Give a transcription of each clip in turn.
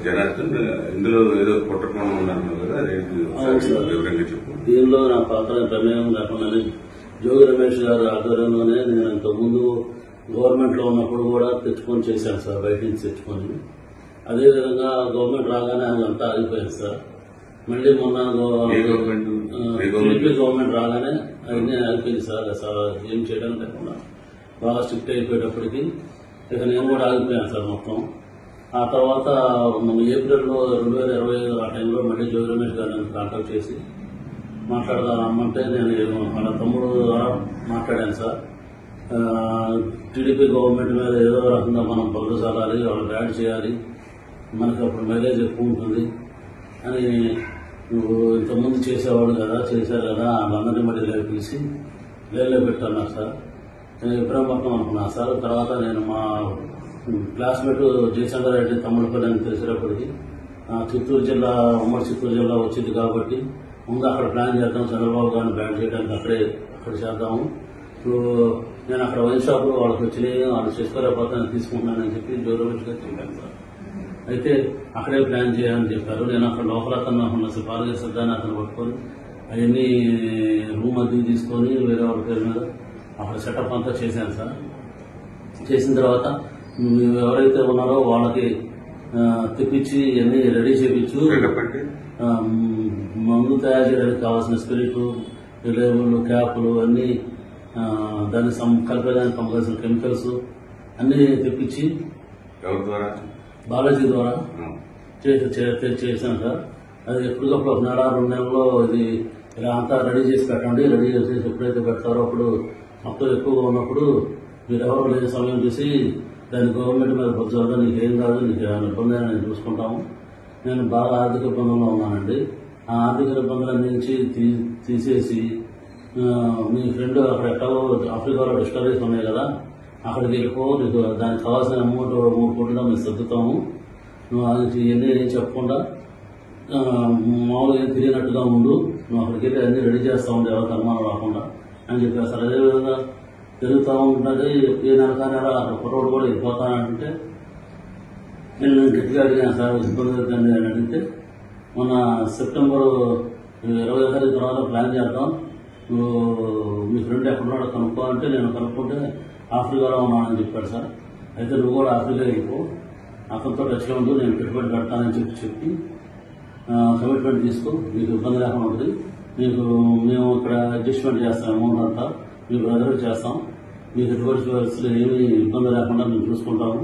జనార్దన్, ఇందులో ఏదో కుట్రకోణం ఉందన్నారు కదా, అదేంటి వివరంగా చెప్పు. దీనిలో నా పాత్ర ప్రమేయం లేకుండా జోగి రమేష్ గారి ఆధ్వర్యంలోనే నేను ఇంతకుముందు గవర్నమెంట్ లో ఉన్నప్పుడు కూడా తెచ్చుకొని చేశాను సార్, బయట నుంచి తెచ్చుకొని. అదేవిధంగా గవర్నమెంట్ రాగానే అదంతా ఆగిపోయింది సార్. మళ్ళీ మొన్న గవర్నమెంట్ రాగానే అవన్నీ ఆగిపోయింది సార్. అసలు ఏం చేయడం లేకుండా బాగా స్ట్రిక్ట్ అయిపోయేటప్పటికి ఇక నేను కూడా ఆగిపోయాను సార్ మొత్తం. ఆ తర్వాత మన ఏప్రిల్లో 2025 ఆ టైంలో మళ్ళీ జోగి రమేష్ గారిని కాంటాక్ట్ చేసి మాట్లాడదామంటే నేను మన తమ్ముడు ద్వారా మాట్లాడాను సార్. టీడీపీ గవర్నమెంట్ మీద ఏదో రకంగా మనం పలుకు సాగాలి, వాళ్ళు బ్యాడ్ చేయాలి, మనకి అప్పుడు మైలేజ్ ఎక్కువ ఉంటుంది అని నువ్వు ఇంతకుముందు చేసేవాడు కదా, చేశారు కదా, వాళ్ళందరినీ మళ్ళీ లేక పిలిచి లేలో పెట్టాను సార్. నేను ఇబ్రాహీంపట్నం అనుకున్నాను సార్. తర్వాత నేను మా క్లాస్మేట్ జయశంకర్ రెడ్డి తమ్ముళ్ళపల్లి అని తెలిసినప్పటికీ చిత్తూరు జిల్లా, ఉమ్మడి చిత్తూరు జిల్లా వచ్చింది కాబట్టి ముందు అక్కడ ప్లాన్ చేద్దాం, చంద్రబాబు గారిని బ్యాన్ చేయడానికి అక్కడ చేద్దాము. ఇప్పుడు నేను అక్కడ వైన్ షాపులు వాళ్ళకి వచ్చినాయి, వాళ్ళు చేసుకోలేకపోతే తీసుకుంటున్నానని చెప్పి జోగి రమేష్ గారు చెప్పాను సార్. అయితే అక్కడే ప్లాన్ చేయాలని చెప్పారు. నేను అక్కడ లోపల అతను ఉన్న పాలక సిద్ధాన్ని అతను పట్టుకొని అవన్నీ రూమ్ అద్దెకి తీసుకొని వేరే వాళ్ళ పేరు మీద అక్కడ సెటప్ అంతా చేశాను సార్. చేసిన తర్వాత ఎవరైతే ఉన్నారో వాళ్ళకి తెప్పించి అన్ని రెడీ చేయించు, మందు తయారు చేయడానికి కావాల్సిన స్పిరిట్, లేబుల్, క్యాప్లు అన్ని, దాన్ని కలిపేదానికి కావాల్సిన కెమికల్స్ అన్ని తెప్పించి బాలాజీ ద్వారా చేశాను సార్. అది ఎప్పటికప్పుడు 1 నెల 2 నెలల్లో ఇది ఇలా అంతా రెడీ చేసి పెట్టండి. రెడీ చేసి ఎప్పుడైతే పెడతారో అప్పుడు మొత్తం ఎక్కువగా ఉన్నప్పుడు మీరు ఎవరో లేని సమయం చూసి దాన్ని గవర్నమెంట్ మీద బొజ్జాలో నీకేం కాదు, నీకు ఏమైనా ఇబ్బంది అని నేను చూసుకుంటాము. నేను బాగా ఆర్థిక ఇబ్బందుల్లో ఉన్నానండి. ఆ ఆర్థిక ఇబ్బందులన్నీ నుంచి తీసేసి మీ ఫ్రెండ్ అక్కడ ఎక్కడో ఆఫ్రికాలో డిస్టరీస్ ఉన్నాయి కదా, అక్కడికి వెళ్ళిపో, నీకు దానికి కావాల్సిన అమౌంట్ 3 కోట్లుగా మేము సర్దుతాము, నువ్వు అది ఇవన్నీ ఏం చెప్పకుండా మామూలుగా ఏం తిరిగినట్టుగా ఉండు, నువ్వు అక్కడికి వెళ్ళి అన్ని రెడీ చేస్తా ఉండే ఎవరికి అనుమానం రాకుండా అని చెప్పారు సార్. అదేవిధంగా తిరుగుతూ ఉంటుంది. ఏ నెల అక్కడ కుర్రోడు కూడా వెళ్ళిపోతానంటే నేను గట్టిగా అడిగాను సార్, ఇబ్బంది అవుతుంది అని అడిగితే మొన్న సెప్టెంబర్ 20వ తారీఖు తర్వాత ప్లాన్ చేద్దాం, నువ్వు మీ ఫ్రెండ్ ఎక్కడున్నాడో కనుక్కో అంటే నేను కనుక్కుంటే ఆఫ్రికాలో ఉన్నానని చెప్పాడు సార్. అయితే నువ్వు కూడా ఆఫ్రికా వెళ్ళిపో, అతనితో టచ్లో ఉంటూ నేను పెట్టుబడి పెడతానని చెప్పి కమిట్మెంట్ తీసుకో, నీకు ఇబ్బంది లేకుండా ఉంటుంది, మేము ఇక్కడ అడ్జస్ట్మెంట్ చేస్తాం, అమౌంట్ అంతా మీ బ్రదర్కి చేస్తాం, మీకు ఎటువంటి పరిస్థితులు ఏమీ ఇబ్బంది లేకుండా మేము చూసుకుంటాము,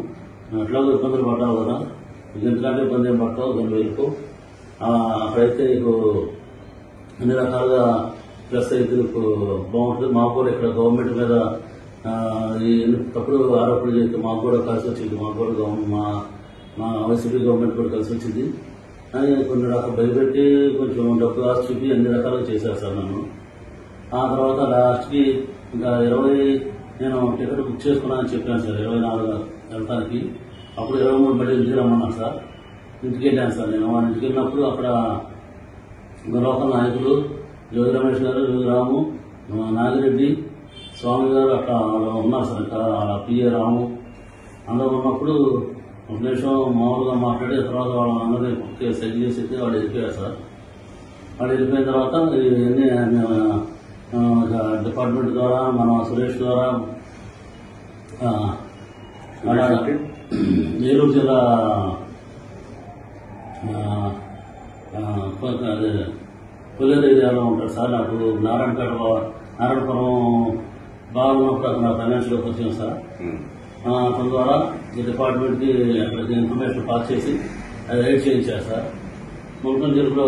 ఎట్లాగో ఇబ్బందులు పడ్డావు కదా, ఎందుకంటే ఇబ్బంది ఏం పడతావు, దాన్ని వెళ్ళిపో, అక్కడైతే నీకు అన్ని రకాలుగా ప్లస్ అయితే నీకు బాగుంటుంది. మాకు కూడా ఇక్కడ గవర్నమెంట్ మీద తప్పుడు ఆరోపణలు చేస్తే మాకు కూడా కలిసి వచ్చింది, మాకు కూడా మా వైసీపీ గవర్నమెంట్ కూడా కలిసి వచ్చింది అని కొన్ని రకాలు భయపెట్టి కొంచెం డబ్బు ఆశ చూపి అన్ని రకాలుగా చేశారు సార్ నన్ను. ఆ తర్వాత లాస్ట్కి ఇంకా 20 నేను టికెట్ బుక్ చేసుకున్నానని చెప్పాను సార్, 24 వెళ్తానికి. అప్పుడు 23 మళ్ళీ ఇంటికి రమ్మన్నాను సార్. ఇంటికి వెళ్ళాను సార్. నేను వాళ్ళ ఇంటికి వెళ్ళినప్పుడు అక్కడ లోకల్ నాయకులు జోగి రమేష్ గారు, రాము, నాగిరెడ్డి, స్వామి గారు అట్లా ఉన్నారు సార్. ఇంకా పిఏ రాము అందరూ ఉన్నప్పుడు ఒక నిమిషం మామూలుగా మాట్లాడి తర్వాత వాళ్ళందరినీ సెట్ చేసి వాళ్ళు వెళ్ళిపోయారు సార్. వాళ్ళు వెళ్ళిపోయిన తర్వాత ఇవన్నీ డిపార్ట్మెంట్ ద్వారా మన సురేష్ ద్వారా ఏలూరు జిల్లా కొల్లేరు ఏరియాలో ఉంటాడు సార్. నాకు నారాయణపురం బాగా ఉన్నప్పుడు అక్కడ ఫైనాన్షియల్కి వచ్చాను సార్. అతని ద్వారా ఈ డిపార్ట్మెంట్కి అక్కడికి ఇన్ఫర్మేషన్ పాస్ చేసి అది రైడ్ చేయించారు సార్. ముల్కన్ జిల్లాలో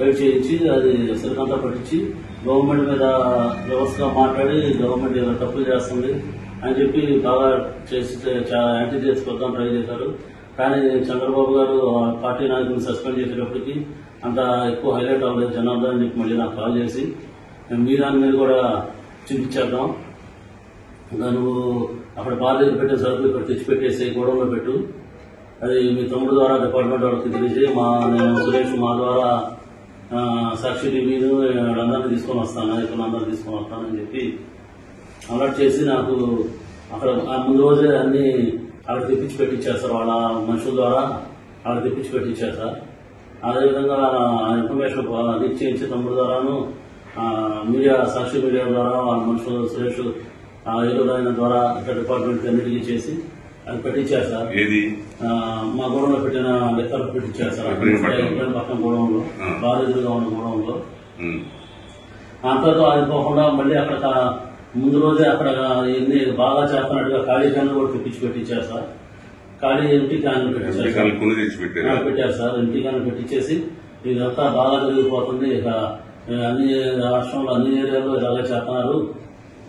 రైడ్ చేయించి అది సిరికంతా పట్టించి గవర్నమెంట్ మీద వ్యవస్థగా మాట్లాడి గవర్నమెంట్ ఏదో తప్పులు చేస్తుంది అని చెప్పి బాగా చేసి చాలా యాంటీ చేసుకొద్దాం ట్రై చేశారు. కానీ చంద్రబాబు గారు పార్టీ నాయకులను సస్పెండ్ చేసేటప్పటికి అంత ఎక్కువ హైలైట్ అవ్వలేదు జనార్దన్ అని చెప్పి మళ్ళీ నాకు కాల్ చేసి మీ దాని మీద కూడా చూపించేద్దాం, నువ్వు అక్కడ బాధ్యత పెట్టే సరుకులు ఇక్కడ తెచ్చిపెట్టేసి గొడవలో పెట్టు, అది మీ తమ్ముడు ద్వారా డిపార్ట్మెంట్ వాళ్ళకి తెలిసి నేను సురేష్ మా ద్వారా సాక్షి టీవీను వాళ్ళందరినీ తీసుకొని వస్తాను, నాయకులందరినీ తీసుకొని వస్తానని చెప్పి అలర్ట్ చేసి నాకు అక్కడ ముందు రోజే అన్ని అక్కడ తెప్పించి పెట్టించారు సార్ వాళ్ళ మనుషుల ద్వారా. వాళ్ళు తెప్పించి పెట్టించారు సార్. అదేవిధంగా ఇన్ఫర్మేషన్ లీక్ చేయించి తమ్ముడు ద్వారాను మీడియా సాక్షి మీడియా ద్వారా వాళ్ళ మనుషులు సురేష్ ఏలూరు ద్వారా ఇట్లా డిపార్ట్మెంట్ అన్నిటికీ చేసి అది పెట్టించారు సార్. మా గోడంలో పెట్టిన లెక్కలు పెట్టించారు సార్. పక్కన గోడంలో బాధితులుగా ఉన్న గోడంలో అంతతో ఆగిపోకుండా మళ్ళీ అక్కడ ముందు రోజే అక్కడ ఎన్ని బాగా చేస్తున్నట్టుగా ఖాళీ క్యాన్లు కూడా తెప్పించి పెట్టించారు సార్. ఖాళీ ఎంటీ క్యాన్లు పెట్టారు సార్. ఎంటీ క్యాన్లు పెట్టించేసి ఇదంతా బాగా జరిగిపోతుంది, ఇక అన్ని రాష్ట్రంలో అన్ని ఏరియాల్లో ఇలాగే చేస్తున్నారు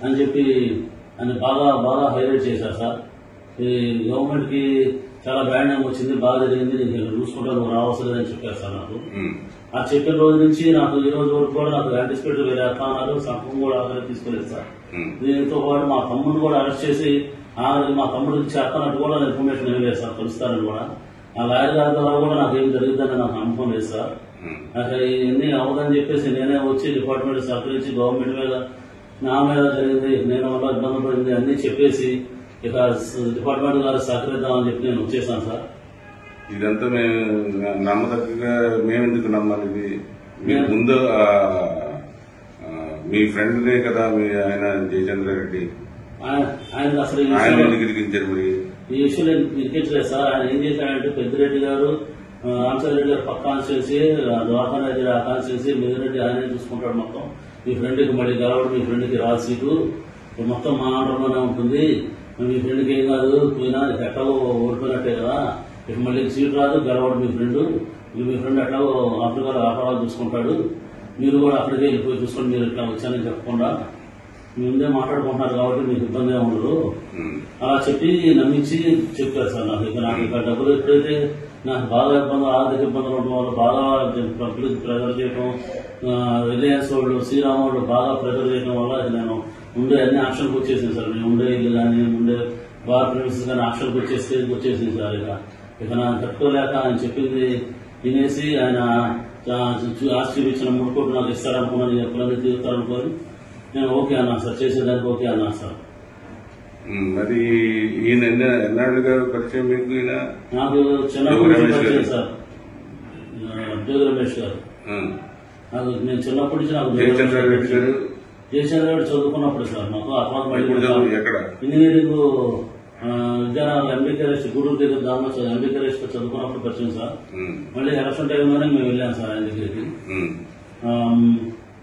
అని చెప్పి అని బాగా బాగా హైలైట్ చేశారు సార్. ఈ గవర్నమెంట్ కి చాలా బ్యాడ్ నేమ్ వచ్చింది, బాగా జరిగింది, నీకు చూసుకుంటా నువ్వు రావాల్సిందని చెప్పారు సార్ నాకు. ఆ చెప్పిన రోజు నుంచి నాకు ఈ రోజు వరకు కూడా నాకు యాంటిసిపేట్ వేరే అర్థాలు సంఘం కూడా ఆగ్రహం తీసుకోలేదు సార్. దీంతో పాటు మా తమ్ముడిని కూడా అరెస్ట్ చేసి మా తమ్ముడికి చేస్తున్నట్టు కూడా ఇన్ఫర్మేషన్ ఏం లేదు సార్, కలుస్తారని కూడా. ఆ లాయర్ గారి ద్వారా కూడా నాకు ఏం జరుగుతుందని నాకు నమ్మకం లేదు సార్. నాకు ఇవన్నీ అవ్వదని చెప్పేసి నేనే వచ్చి డిపార్ట్మెంట్ సహకరించి గవర్నమెంట్ మీద నా మీద జరిగింది, నేను వల్ల ఇబ్బంది పడింది అన్ని చెప్పేసి ఇక డిపార్ట్మెంట్ గారు సహకరిద్దామని చెప్పి నేను వచ్చేసాను సార్. ఇదంతా మేము నమ్మదగ్గగా మేమెందుకు నమ్మాలి? మీరు ముందు మీ ఫ్రెండ్నే కదా ఆయన జయచంద్రారెడ్డి, ఆయన అసలు ఆయన ఎందుకు ఇరికించారు? మరి ఈ విషయంలో ఇరికించలేదు సార్. ఆయన ఏం చేశాడంటే పెద్దిరెడ్డి గారు ఆంచరెడ్డి గారు పక్క కాన్స్టిట్యూన్సీ, ద్వారకారెడ్డి ఆ కాన్స్టిట్యూన్సీ, మిదిరెడ్డి ఆయనే చూసుకుంటాడు మొత్తం. మీ ఫ్రెండ్కి మళ్ళీ గెలవడం, మీ ఫ్రెండ్కి రాదు సీటు, మొత్తం మా ఆర్డర్లోనే ఉంటుంది, మీ ఫ్రెండ్కి ఏం కాదు, పోయినా ఎట్లాగో ఓడిపోయినట్టే కదా, ఇక మళ్ళీ సీటు రాదు, గెలవడం మీ ఫ్రెండ్ ఎట్లాగో ఆఫ్రికాలో ఆపరాలు చూసుకుంటాడు, మీరు కూడా అక్కడికే వెళ్ళిపోయి చూసుకొని మీరు ఇట్లా వచ్చానని చెప్పకుండా ముందే మాట్లాడుకుంటున్నారు కాబట్టి మీకు ఇబ్బంది ఉండదు అలా చెప్పి నమ్మించి చెప్పారు సార్. నాకు ఇక డబ్బులు ఎప్పుడైతే నాకు బాగా ఇబ్బందులు, ఆర్థిక ఇబ్బందులు ఉండడం వల్ల బాగా పబ్లిక్ ప్రెజర్ చేయడం, రిలయన్స్ వాళ్ళు, శ్రీరామ్ వాళ్ళు బాగా ప్రెజర్ చేయడం వల్ల నేను ఉండే అన్ని ఆక్షన్కి వచ్చేసింది సార్. నేను ఉండే ఇల్లు కానీ ఉండే బార్ ప్రిమిసెస్ కానీ ఆక్షన్కి వచ్చేసింది సార్. ఇక నాకు తట్టుకోలేక ఆయన చెప్పింది తినేసి ఆయన ఆస్తి ఇచ్చిన 3 కోట్లు నాకు ఇస్తారనుకున్నాను, ఎప్పుడైనా తీరుతారనుకోని నేను ఓకే అన్నా సార్, చేసేదానికి ఓకే అన్నా సార్. మరి ఈయన ఎన్నాళ్ళుగా పరిచయం మీకు? ఈయన నాకు చిన్నప్పటి నుంచి పరిచయం సార్, జోగి రమేష్ గారు. నాకు నేను చిన్నప్పటి నుంచి నాకు జయచంద్రారెడ్డి చదువుకున్నప్పుడు సార్ మాకు engineering Vidyanagar MBK rest Gudur దగ్గర దామో ఎంబీకే రెస్ట్ చదువుకున్నప్పుడు పరిచయం సార్. మళ్ళీ ఎలక్షన్ టైంలోనే మేము వెళ్ళాం సార్ ఆయన దగ్గరికి.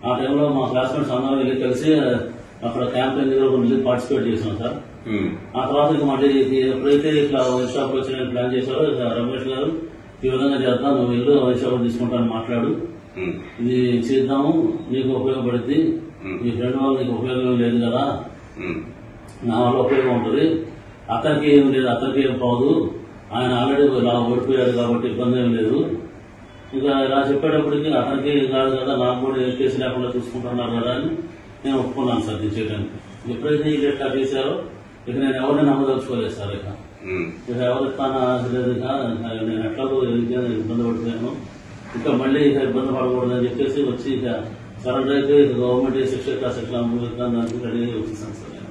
ఆ టైంలో మా క్లాస్మేట్స్ అందరం వెళ్ళి కలిసి అక్కడ క్యాంపెయిన్ దగ్గర వెళ్ళి పార్టిసిపేట్ చేసాం సార్. ఆ తర్వాత ఇక మళ్ళీ ఎప్పుడైతే ఇట్లా వైన్ షాప్ వచ్చి ప్లాన్ చేశారో ఇక రమేష్ గారు ఈ విధంగా చేద్దాం, నువ్వు వెళ్ళు వైన్ షాప్ తీసుకుంటాను మాట్లాడు, ఇది చేద్దాము, నీకు ఉపయోగపడుద్ది, నీ ఫ్రెండ్ వాళ్ళు నీకు ఉపయోగం లేదు కదా, నా వల్ల ఉపయోగం ఉంటుంది, అతనికి ఏం లేదు, అతనికి ఏం పోదు, ఆయన ఆల్రెడీ ఇలా ఓడిపోయాడు కాబట్టి ఇబ్బంది ఏం లేదు. ఇక ఇలా చెప్పేటప్పటికి అతనికి కాదు కదా, నాకు కూడా ఏ కేసు లేకుండా చూసుకుంటున్నారు కదా అని నేను ఒప్పుకున్నాను సార్ ఇది చేయడానికి. ఎప్పుడైతే ఈ డేట్ చేశారో ఇక నేను ఎవరిని నమ్మదలుచుకోలేదు సార్. ఇక ఎవరిస్తానా లేదు, ఇక నేను ఎట్లాగో ఇబ్బంది పడుతున్నాను, ఇంకా మళ్ళీ ఇక ఇబ్బంది పడకూడదని చెప్పేసి వచ్చి ఇక సరెండర్ అయితే ఇక గవర్నమెంట్ శిక్ష సెక్షన్ అనుభవిస్తాను దానికి రెడీ వచ్చేసాను సార్ నేను.